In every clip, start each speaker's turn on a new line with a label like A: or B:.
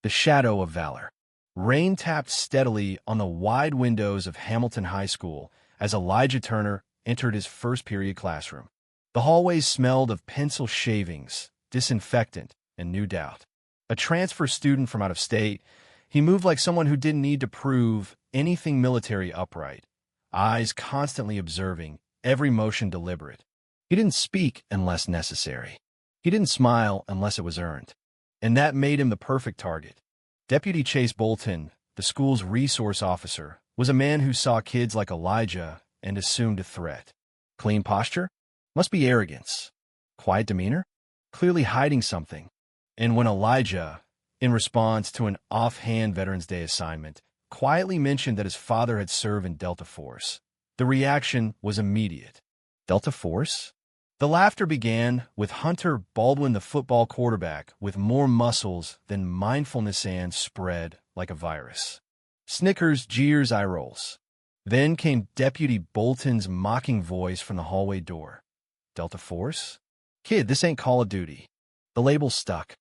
A: The shadow of valor. Rain tapped steadily on the wide windows of Hamilton High School as Elijah Turner entered his first period classroom. The hallways smelled of pencil shavings, disinfectant, and new doubt. A transfer student from out of state, he moved like someone who didn't need to prove anything military upright, eyes constantly observing, every motion deliberate. He didn't speak unless necessary. He didn't smile unless it was earned. And that made him the perfect target. Deputy Chase Bolton, the school's resource officer, was a man who saw kids like Elijah and assumed a threat. Clean posture? Must be arrogance. Quiet demeanor? Clearly hiding something. And when Elijah, in response to an offhand Veterans Day assignment, quietly mentioned that his father had served in Delta Force, the reaction was immediate. Delta Force? The laughter began with Hunter Baldwin, the football quarterback, with more muscles than mindfulness and spread like a virus. Snickers, jeers, eye rolls. Then came Deputy Bolton's mocking voice from the hallway door. Delta Force? Kid, this ain't Call of Duty. The label stuck.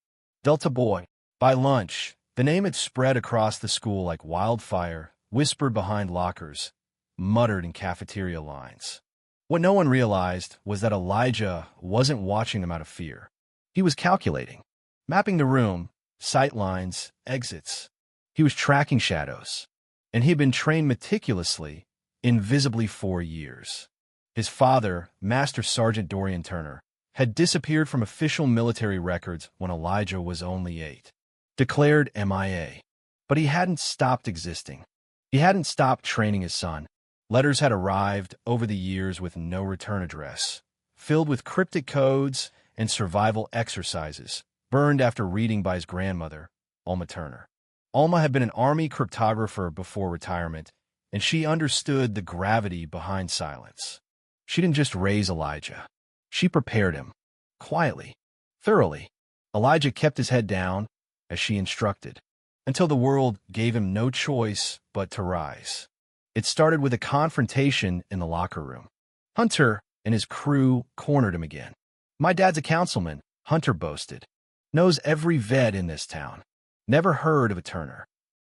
A: Delta Boy. By lunch, the name had spread across the school like wildfire, whispered behind lockers, muttered in cafeteria lines. What no one realized was that Elijah wasn't watching them out of fear. He was calculating, mapping the room, sight lines, exits. He was tracking shadows, and he had been trained meticulously, invisibly for years. His father, Master Sergeant Dorian Turner, had disappeared from official military records when Elijah was only 8. Declared MIA. But he hadn't stopped existing. He hadn't stopped training his son. Letters had arrived over the years with no return address, filled with cryptic codes and survival exercises, burned after reading by his grandmother, Alma Turner. Alma had been an Army cryptographer before retirement, and she understood the gravity behind silence. She didn't just raise Elijah. She prepared him. Quietly. Thoroughly. Elijah kept his head down, as she instructed, until the world gave him no choice but to rise. It started with a confrontation in the locker room. Hunter and his crew cornered him again. My dad's a councilman, Hunter boasted. Knows every vet in this town. Never heard of a Turner.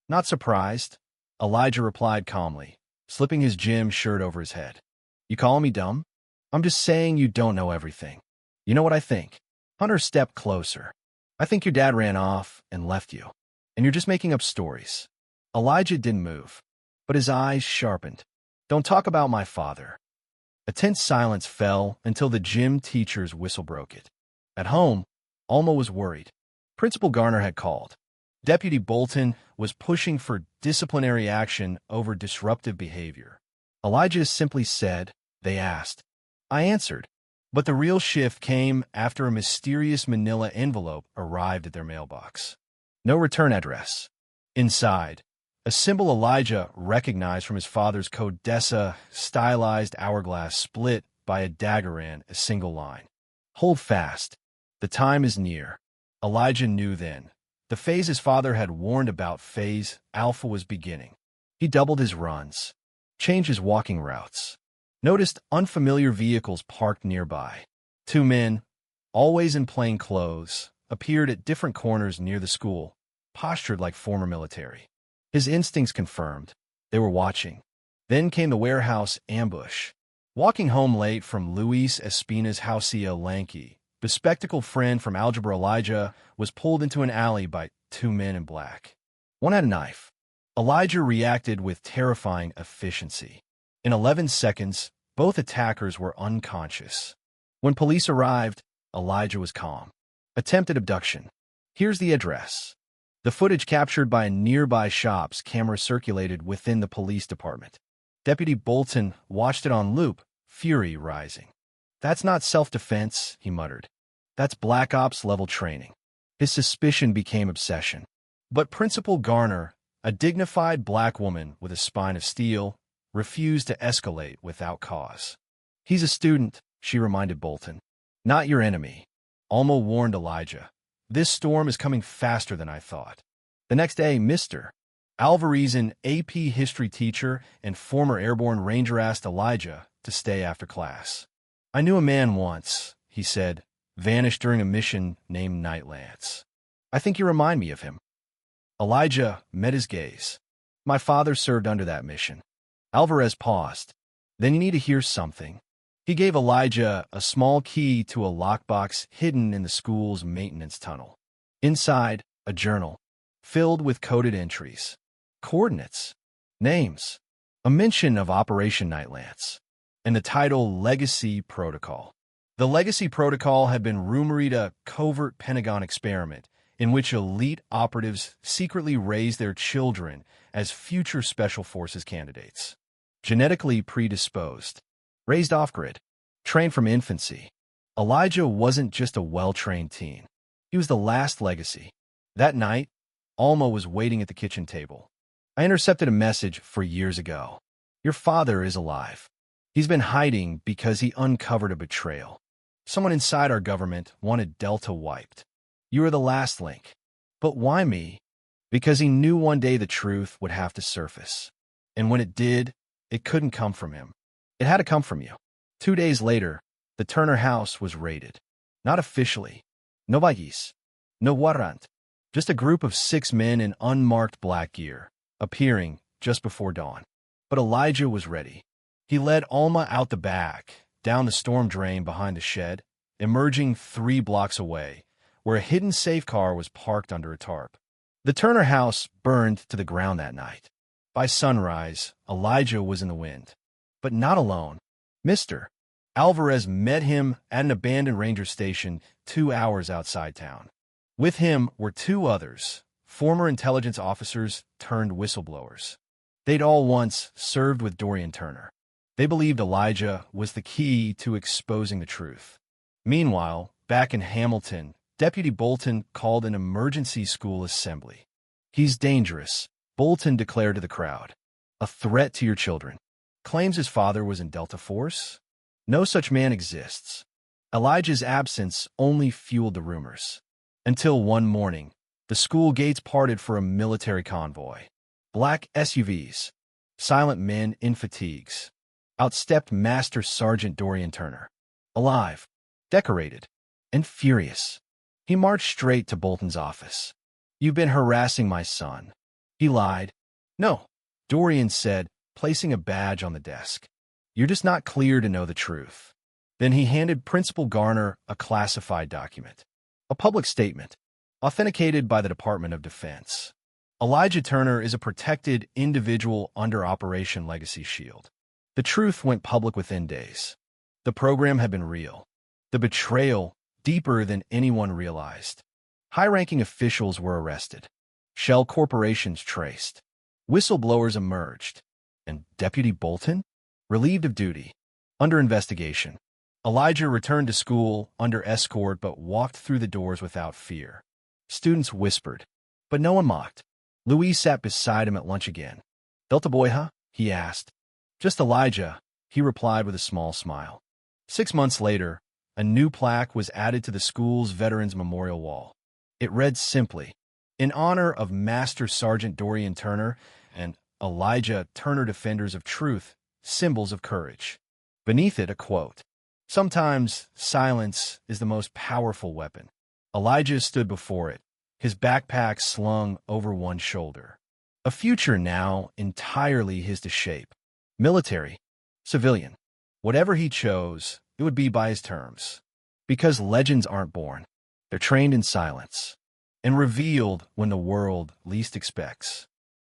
A: Not surprised, Elijah replied calmly, slipping his gym shirt over his head. You calling me dumb? I'm just saying you don't know everything. You know what I think? Hunter stepped closer. I think your dad ran off and left you, and you're just making up stories. Elijah didn't move, but his eyes sharpened. Don't talk about my father. A tense silence fell until the gym teacher's whistle broke it. At home, Alma was worried. Principal Garner had called. Deputy Bolton was pushing for disciplinary action over disruptive behavior. Elijah simply said, they asked. I answered. But the real shift came after a mysterious manila envelope arrived at their mailbox. No return address. Inside, a symbol Elijah recognized from his father's Codessa stylized hourglass split by a dagger in a single line. Hold fast. The time is near. Elijah knew then. The phase his father had warned about, phase Alpha, was beginning. He doubled his runs, changed his walking routes, noticed unfamiliar vehicles parked nearby. 2 men, always in plain clothes, appeared at different corners near the school, postured like former military. His instincts confirmed. They were watching. Then came the warehouse ambush. Walking home late from Luis Espina's house, a lanky, bespectacled friend from algebra, Elijah was pulled into an alley by 2 men in black. One had a knife. Elijah reacted with terrifying efficiency. In 11 seconds, both attackers were unconscious. When police arrived, Elijah was calm. Attempted abduction. Here's the address. The footage captured by a nearby shop's camera circulated within the police department. Deputy Bolton watched it on loop, fury rising. That's not self-defense, he muttered. That's Black Ops level training. His suspicion became obsession. But Principal Garner, a dignified black woman with a spine of steel, refused to escalate without cause. He's a student, she reminded Bolton. Not your enemy. Alma warned Elijah. This storm is coming faster than I thought. The next day, Mr. Alvarez, an AP history teacher and former airborne ranger, asked Elijah to stay after class. I knew a man once, he said, vanished during a mission named Night Lance. I think you remind me of him. Elijah met his gaze. My father served under that mission. Alvarez paused. Then you need to hear something. He gave Elijah a small key to a lockbox hidden in the school's maintenance tunnel. Inside, a journal, filled with coded entries, coordinates, names, a mention of Operation Nightlance, and the title Legacy Protocol. The Legacy Protocol had been rumored a covert Pentagon experiment in which elite operatives secretly raised their children as future Special Forces candidates. Genetically predisposed, raised off-grid, trained from infancy. Elijah wasn't just a well-trained teen. He was the last legacy. That night, Alma was waiting at the kitchen table. I intercepted a message for years ago. Your father is alive. He's been hiding because he uncovered a betrayal. Someone inside our government wanted Delta wiped. You were the last link. But why me? Because he knew one day the truth would have to surface. And when it did, it couldn't come from him. It had to come from you. 2 days later, the Turner house was raided. Not officially. No vayis. No warrant. Just a group of 6 men in unmarked black gear, appearing just before dawn. But Elijah was ready. He led Alma out the back, down the storm drain behind the shed, emerging 3 blocks away, where a hidden safe car was parked under a tarp. The Turner house burned to the ground that night. By sunrise, Elijah was in the wind. But not alone. Mr. Alvarez met him at an abandoned ranger station 2 hours outside town. With him were 2 others, former intelligence officers turned whistleblowers. They'd all once served with Dorian Turner. They believed Elijah was the key to exposing the truth. Meanwhile, back in Hamilton, Deputy Bolton called an emergency school assembly. He's dangerous, Bolton declared to the crowd. A threat to your children. Claims his father was in Delta Force? No such man exists. Elijah's absence only fueled the rumors. Until one morning, the school gates parted for a military convoy. Black SUVs, silent men in fatigues. Outstepped Master Sergeant Dorian Turner. Alive, decorated, and furious. He marched straight to Bolton's office. You've been harassing my son. He lied. No, Dorian said, placing a badge on the desk. You're just not clear to know the truth. Then he handed Principal Garner a classified document. A public statement, authenticated by the Department of Defense. Elijah Turner is a protected individual under Operation Legacy Shield. The truth went public within days. The program had been real. The betrayal deeper than anyone realized. High-ranking officials were arrested. Shell corporations traced. Whistleblowers emerged. And Deputy Bolton? Relieved of duty. Under investigation. Elijah returned to school under escort but walked through the doors without fear. Students whispered, but no one mocked. Louis sat beside him at lunch again. Delta boy, huh? He asked. Just Elijah, he replied with a small smile. 6 months later, a new plaque was added to the school's Veterans Memorial Wall. It read simply, in honor of Master Sergeant Dorian Turner and Elijah Turner, Defenders of Truth, Symbols of Courage. Beneath it, a quote. Sometimes silence is the most powerful weapon. Elijah stood before it, his backpack slung over one shoulder. A future now entirely his to shape. Military, civilian. Whatever he chose, it would be by his terms. Because legends aren't born. They're trained in silence and revealed when the world least expects.